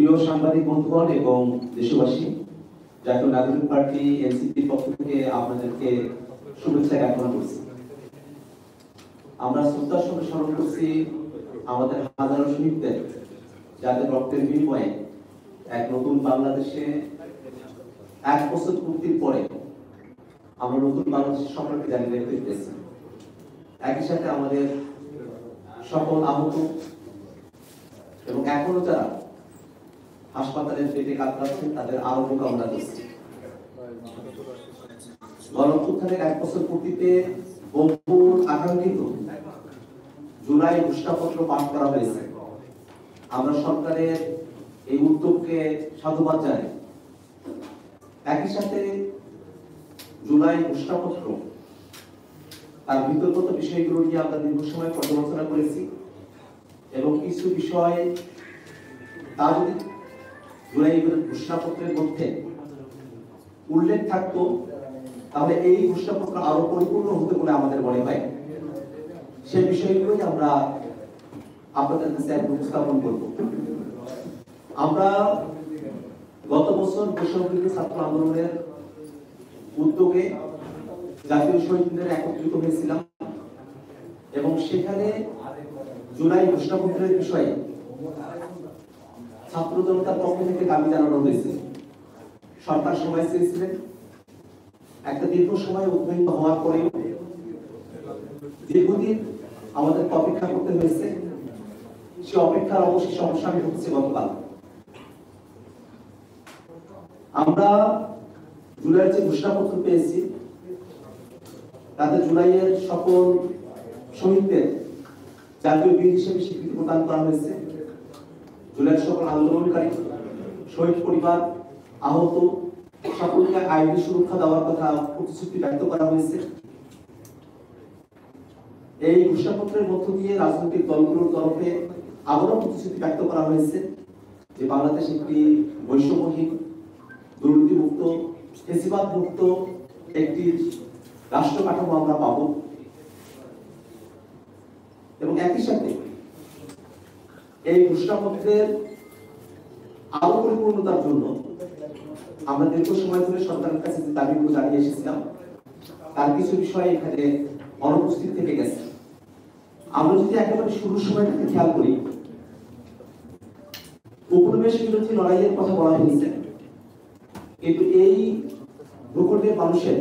প্রিয় সাংবাদিক বন্ধুগণ এবং দেশবাসী, জাতীয় নাগরিক পার্টি এনসিপির পক্ষ থেকে আপনাদেরকে শুভেচ্ছা জ্ঞাপন করছি। আমরা শ্রদ্ধার সঙ্গে স্মরণ করছি আমাদের হাজারো শহীদদের, যাদের রক্তের বিনিময়ে এক নতুন বাংলাদেশে 1 বছর পূর্তির পরে আমরা নতুন বাংলাদেশের সম্পর্কে জানিয়ে রাখতে পেরেছি। একই সাথে আমাদের সকল আহত এবং এখনো যারা হাসপাতালের পেটে কাতরাচ্ছেন তাদের আরোগ্য কামনা করছি। গণঅভ্যুত্থানের 1 বছর পূর্তিতে বহুল আকাঙ্ক্ষিত জুলাই ঘোষণাপত্র পাঠ করা হয়েছে। আমরা সরকারের এই উদ্যোগকে সাধুবাদ জানাই। একই সাথে জুলাই ঘোষণাপত্র তার বিতর্কিত বিষয়গুলো নিয়ে আমরা দীর্ঘ সময় পর্যালোচনা করেছি এবং কিছু বিষয় তা যদি জুলাই ঘোষণাপত্রের মধ্যে উল্লেখ থাকতো তাহলে এই ঘোষণাপত্র আরো পরিপূর্ণ হতে বলে আমাদের মনে হয়। সেই বিষয়গুলোই আমরা আপনাদের কাছে উপস্থাপন করব। আমরা গত বছর বৈষম্যবিরোধী ছাত্র আন্দোলনের উদ্যোগে জাতীয় শহীদদের একত্রিত হয়েছিলাম এবং সেখানে জুলাই ঘোষণাপত্রের বিষয়ে ছাত্র জনতার পক্ষ থেকে দাবি জানানো হয়েছে। সরকার সময় চেয়েছিলেন, একটা দীর্ঘ সময় উদ্বিগ্ন হওয়ার পরে দীর্ঘদিন আমাদের অপেক্ষা করতে হয়েছে। সে অপেক্ষার অবশেষে অবসান ঘটেছে গতকাল। আমরা জুলাইয়ের যে ঘোষণাপত্র পেয়েছি তাতে জুলাইয়ের সকল শহীদদের জাতীয় বীর হিসেবে স্বীকৃতি প্রদান করা হয়েছে। জুলাইয়ের সকল আন্দোলনকারী, শহীদ পরিবার, আহত সকলকে আইনি সুরক্ষা দেওয়ার কথা প্রতিশ্রুতি ব্যক্ত করা হয়েছে। এই ঘোষণাপত্রের মধ্য দিয়ে রাজনৈতিক দলগুলোর তরফে আবারও প্রতিশ্রুতি ব্যক্ত করা হয়েছে যে বাংলাদেশ একটি বৈষম্যহীন, দুর্নীতিমুক্ত, ফ্যাসিবাদ মুক্ত একটি রাষ্ট্র কাঠামো আমরা পাবো। এবং একই সাথে এই ঘোষণাপত্রের আরো পরিপূর্ণতার জন্য আমরা দীর্ঘ সময় ধরে সরকারের কাছে যে দাবিগুলো জানিয়ে এসেছিলাম তার কিছু বিষয় এখানে অনুপস্থিত থেকে গেছে। আমরা যদি একেবারে শুরুর সময়টাকে খেয়াল করি, উপনিবেশ বিরোধী লড়াইয়ের কথা বলা হয়েছে, কিন্তু এই ভূখণ্ডের মানুষের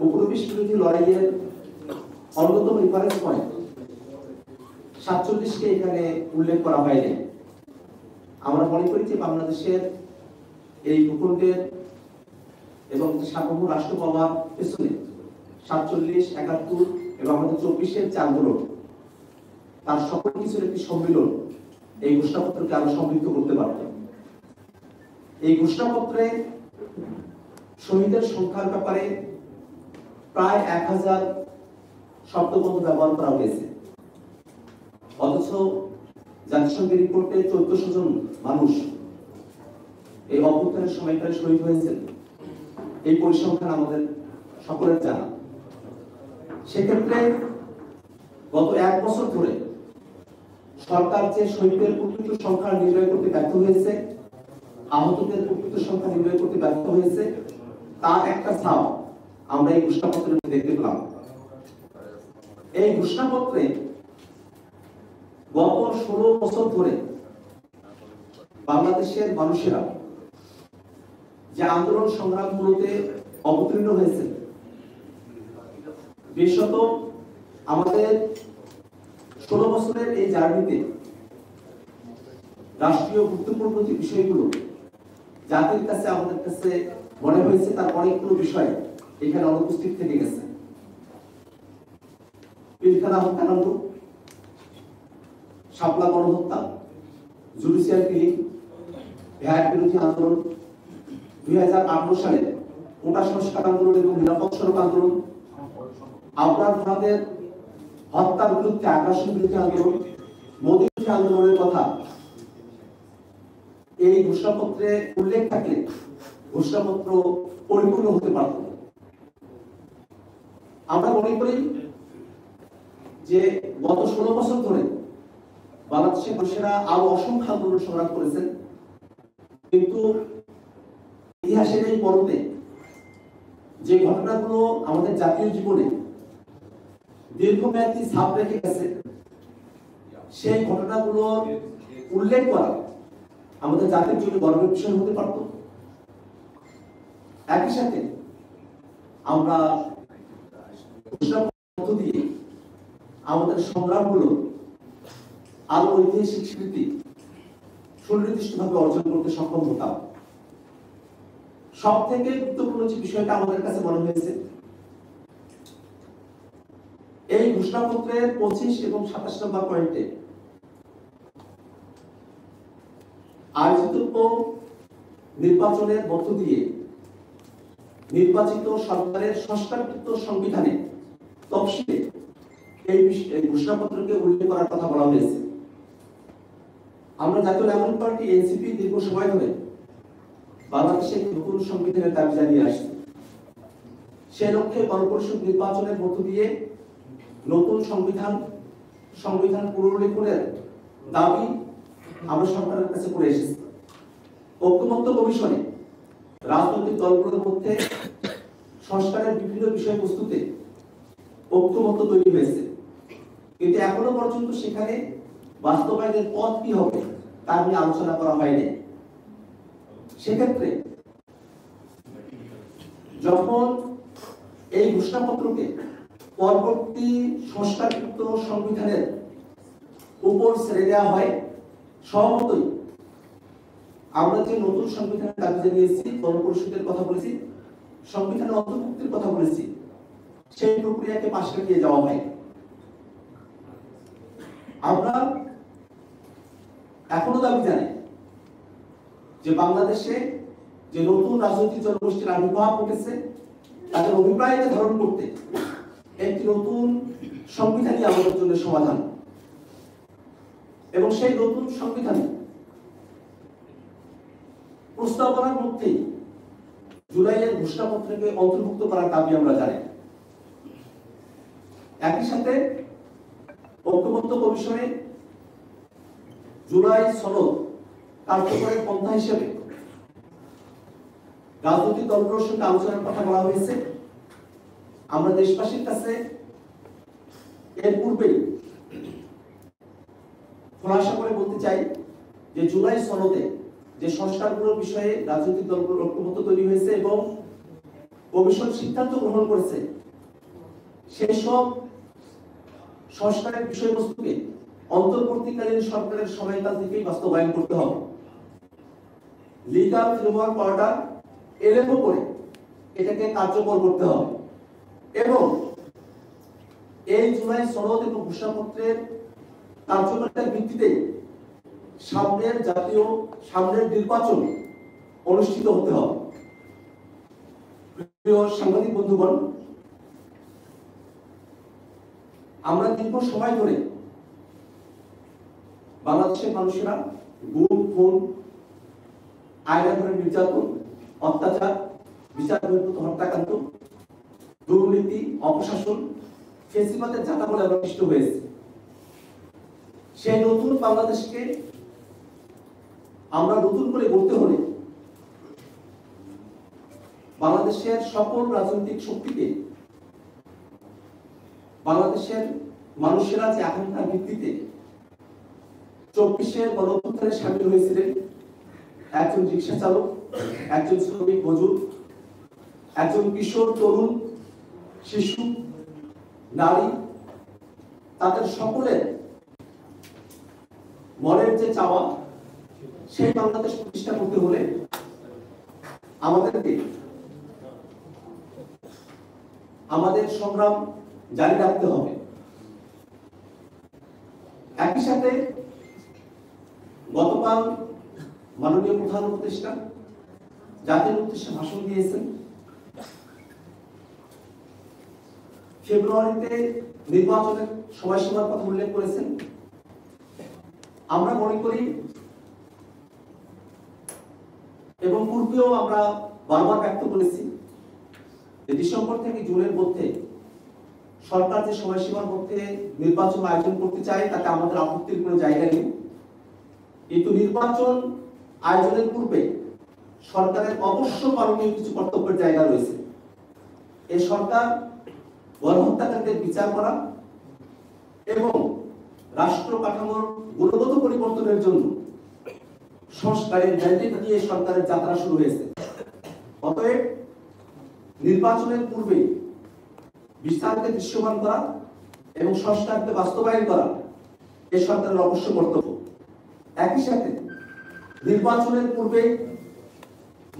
উপনিবেশ বিরোধী লড়াইয়ের অন্যতম রেফারেন্স পয়েন্ট 47কে এখানে উল্লেখ করা হয়নি। আমরা মনে করি যে বাংলাদেশের এই ভূখণ্ডের এবং সার্বভৌম রাষ্ট্র পাওয়ার পেছনে 47, 71 এবং আমাদের 24-এর যে আন্দোলন, তার সকল কিছুর একটি সম্মিলন এই ঘোষণাপত্রকে আরো সমৃদ্ধ করতে পারত। এই ঘোষণাপত্রে শহীদের সংখ্যার ব্যাপারে প্রায় 1000 শব্দবন্ধ ব্যবহার করা হয়েছে, অথচ জাতিসংঘের রিপোর্টে 1400 জন মানুষ এই অভ্যুত্থানের সময়কালে শহীদ হয়েছেন। এই পরিসংখ্যান আমাদের সকলের জানা। সেক্ষেত্রে গত 1 বছর ধরে সরকার যে শহীদদের প্রকৃত সংখ্যা নির্ণয় করতে ব্যর্থ হয়েছে, আহতদের প্রকৃত সংখ্যা নির্ণয় করতে ব্যর্থ হয়েছে, তার একটা ছাপ আমরা এই ঘোষণাপত্রে দেখতে পেলাম। এই ঘোষণাপত্রে গত 16 বছর ধরে বাংলাদেশের মানুষেরা যে আন্দোলন সংগ্রামগুলোতে অবতীর্ণ হয়েছে, বিশেষত আমাদের 16 বছরের এই জার্নিতে রাষ্ট্রীয় গুরুত্বপূর্ণ যে বিষয়গুলো জাতির কাছে আমাদের কাছে মনে হয়েছে তার অনেকগুলো বিষয় এখানে অনুপস্থিত থেকে গেছে। পিলখানা হত্যাকাণ্ড, শাপলা গণহত্যা, জুডিশিয়াল কিলিং, ভ্যাট বিরোধী আন্দোলন, 2008 সালে কোটা সংস্কার আন্দোলন এবং নিরাপদ সড়ক আন্দোলন, আবরার ফাঁদের হত্যার বিরুদ্ধে আগ্রাসন বিরোধী আন্দোলন, মোদী বিরোধী আন্দোলনের কথা এই ঘোষণাপত্রে উল্লেখ থাকলে ঘোষণাপত্র পরিপূর্ণ হতে পারত। আমরা মনে করি যে গত 16 বছর ধরে বাংলাদেশের মানুষেরা আরো অসংখ্য আন্দোলন সংগ্রাম করেছেন, কিন্তু ইতিহাসের এই পর্বে যে ঘটনাগুলো আমাদের জাতীয় জীবনে দীর্ঘমেয়াদী ছাপ রেখে গেছে, সেই ঘটনাগুলোর উল্লেখ করা আমাদের জাতির জন্য গর্বের বিষয় হতে পারত। একই সাথে আমরা মধ্য দিয়ে আমাদের সংগ্রামগুলো আরো ঐতিহাসিক স্বীকৃতি সুনির্দিষ্টভাবে অর্জন করতে সক্ষম হতাম। সব থেকে গুরুত্বপূর্ণ যে বিষয়টা আমাদের কাছে মনে হয়েছে, এই ঘোষণাপত্রের 25 এবং 27 নম্বর পয়েন্টে আয়োজিত নির্বাচনের মধ্য দিয়ে নির্বাচিত সরকারের সংস্কারকৃত সংবিধানে তফসিলে এই ঘোষণাপত্রকে উল্লেখ করার কথা বলা হয়েছে। আমরা জাতীয় নাগরিক পার্টি এনসিপি দীর্ঘ সময় ধরে বাংলাদেশে নতুন সংবিধানের দাবি জানিয়ে আসছে। সে লক্ষ্যে গণপরিষদ নির্বাচনের মধ্য দিয়ে নতুন সংবিধান পুনর্লিখনের দাবি আমরা সরকারের কাছে করে এসেছি। ঐক্যমত্য কমিশনে রাজনৈতিক দলগুলোর মধ্যে সংস্কারের বিভিন্ন বিষয়বস্তুতে ঐক্যমত্য তৈরি হয়েছে, কিন্তু এখনো পর্যন্ত সেখানে বাস্তবায়নের পথ কি হবে তা নিয়ে আলোচনা করা হয়নি। সেক্ষেত্রে যখন এই ঘোষণাপত্রকে পরবর্তী সংস্কারকৃত সংবিধানের উপর ছেড়ে দেওয়া হয়, স্বভাবতই আমরা যে নতুন সংবিধানের দাবি জানিয়েছি, গণপরিষদের কথা বলেছি, সংবিধানে অন্তর্ভুক্তির কথা বলেছি, সেই প্রক্রিয়াকে পাশ কাটিয়ে যাওয়া হয়। আমরা এখনো দাবি জানি যে বাংলাদেশে যে নতুন রাজনৈতিক জনগোষ্ঠীর আবির্ভাব ঘটেছে, তাদের অভিপ্রায়কে ধারণ করতে একটি নতুন সংবিধানই আমাদের জন্য সমাধান, এবং সেই নতুন সংবিধানে প্রস্তাবনার মধ্যেই জুলাইয়ের ঘোষণাপত্রকে অন্তর্ভুক্ত করার দাবি আমরা জানি। একই সাথে ঐক্যমত্য কমিশনে জুলাই সনদ কার্যকরের পন্থা হিসেবে রাজনৈতিক দলগুলোর সঙ্গে আলোচনার কথা বলা হয়েছে। আমরা দেশবাসীর কাছে এর পূর্বেই খোলাসা করে বলতে চাই যে জুলাই সনদে যে সংস্কারগুলোর বিষয়ে রাজনৈতিক দলগুলোর ঐক্যমত্য তৈরি হয়েছে এবং কমিশন সিদ্ধান্ত গ্রহণ করেছে, সেই সব সংস্কারের বিষয়বস্তুকে অন্তর্বর্তীকালীন সরকারের সময়কাল থেকেই বাস্তবায়ন করতে হবে। লিগ্যাল ফ্রেমওয়ার্ক অর্ডার এলএমও করে এটাকে কার্যকর করতে হবে, এবং এই জুলাই সনদ এবং ঘোষণাপত্রের কার্যকারিতার ভিত্তিতে সামনের নির্বাচন অনুষ্ঠিত হতে হবে। প্রিয় সাংবাদিক বন্ধুগণ, আমরা দীর্ঘ সময় ধরে বাংলাদেশের মানুষেরা গুম, খুন, আয়না ধরে নির্যাতন, অত্যাচার, বিচার বহির্ভূত হত্যাকাণ্ড, দুর্নীতি, অপশাসন, ফেসিবাদের যাতা বলে আমরা পিষ্ট হয়েছে। সেই নতুন বাংলাদেশকে আমরা নতুন করে গড়তে হলে বাংলাদেশের সকল রাজনৈতিক শক্তিকে, বাংলাদেশের মানুষেরা যে আকাঙ্ক্ষার ভিত্তিতে 24-এর গণঅভ্যুত্থানে সামিল হয়েছিলেন, একজন রিক্সা চালক, একজন শ্রমিক মজুর, একজন কিশোর, তরুণ, শিশু, নারী, তাদের সকলের মনের যে চাওয়া, সেই বাংলাদেশ প্রতিষ্ঠা করতে হলে আমাদেরকে আমাদের সংগ্রাম জারি রাখতে হবে। একই সাথে গতকাল মাননীয় প্রধান উপদেষ্টা জাতির উদ্দেশ্যে ভাষণ দিয়েছেন। ফেব্রুয়ারিতে নির্বাচনের সময়সীমার কথা উল্লেখ করেছেন। আমরা মনে করি, এবং পূর্বেও আমরা বারবার ব্যক্ত করেছি, যে ডিসেম্বর থেকে জুনের মধ্যে সরকার যে সময়সীমার মধ্যে নির্বাচন আয়োজন করতে চায় তাতে আমাদের আপত্তির কোনো জায়গা নেই, কিন্তু নির্বাচন আয়োজনের পূর্বে সরকারের অবশ্য করণীয় কিছু কর্তব্যের জায়গা রয়েছে। এই সরকার গণহত্যাকারীদের বিচার করা এবং রাষ্ট্র কাঠামোর গুণগত পরিবর্তনের জন্য সংস্কারের ম্যান্ডেট নিয়ে সরকারের যাত্রা শুরু হয়েছে। অতএব নির্বাচনের পূর্বে বিচারকে দৃশ্যমান করা এবং সংস্কারকে বাস্তবায়ন করা এই সরকারের অবশ্য কর্তব্য। একই সাথে নির্বাচনের পূর্বে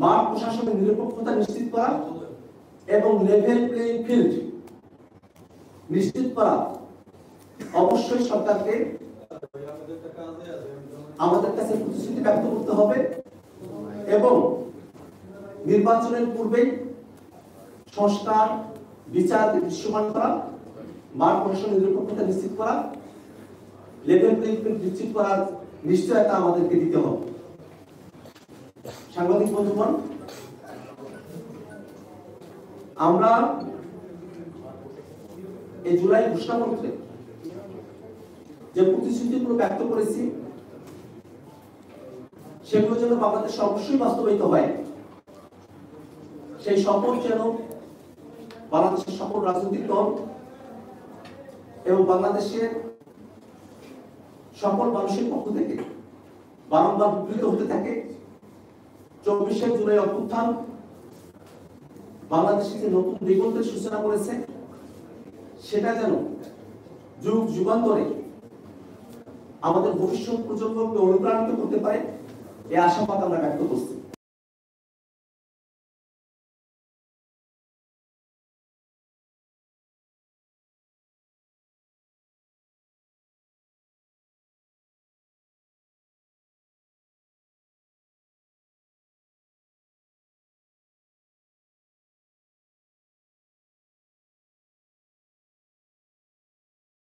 মাঠ প্রশাসনের নিরপেক্ষতা নিশ্চিত করা এবং লেভেল প্লেইং ফিল্ড নিশ্চিত করা অবশ্যই সরকারকে আমাদের কাছে প্রতিশ্রুতি ব্যক্ত করতে হবে এবং নির্বাচনের পূর্বে সংস্কার বিচারকে দৃশ্যমান করা, মাঠ প্রশাসনের নিরপেক্ষতা নিশ্চিত করা, লেভেল প্লেইং ফিল্ড নিশ্চিত করার নিশ্চয়তা আমাদেরকে দিতে হবে। সাংবাদিক বন্ধুগণ, আমরা এই জুলাই ঘোষণাপত্রে যে প্রতিশ্রুতিগুলো ব্যক্ত করেছি সেগুলো যেন বাংলাদেশে অবশ্যই বাস্তবায়িত হয়, সেই শপথ যেন বাংলাদেশের সকল রাজনৈতিক দল এবং বাংলাদেশের সকল মানুষের পক্ষ থেকে বারংবার বিবৃত হতে থাকে। 24শে জুলাই অভ্যুত্থান বাংলাদেশে যে নতুন দিগন্তের সূচনা করেছে সেটা যেন যুগ যুগান্তরে আমাদের ভবিষ্যৎ প্রজন্মকে অনুপ্রাণিত করতে পারে, এই আশাবাদ আমরা ব্যক্ত করছি।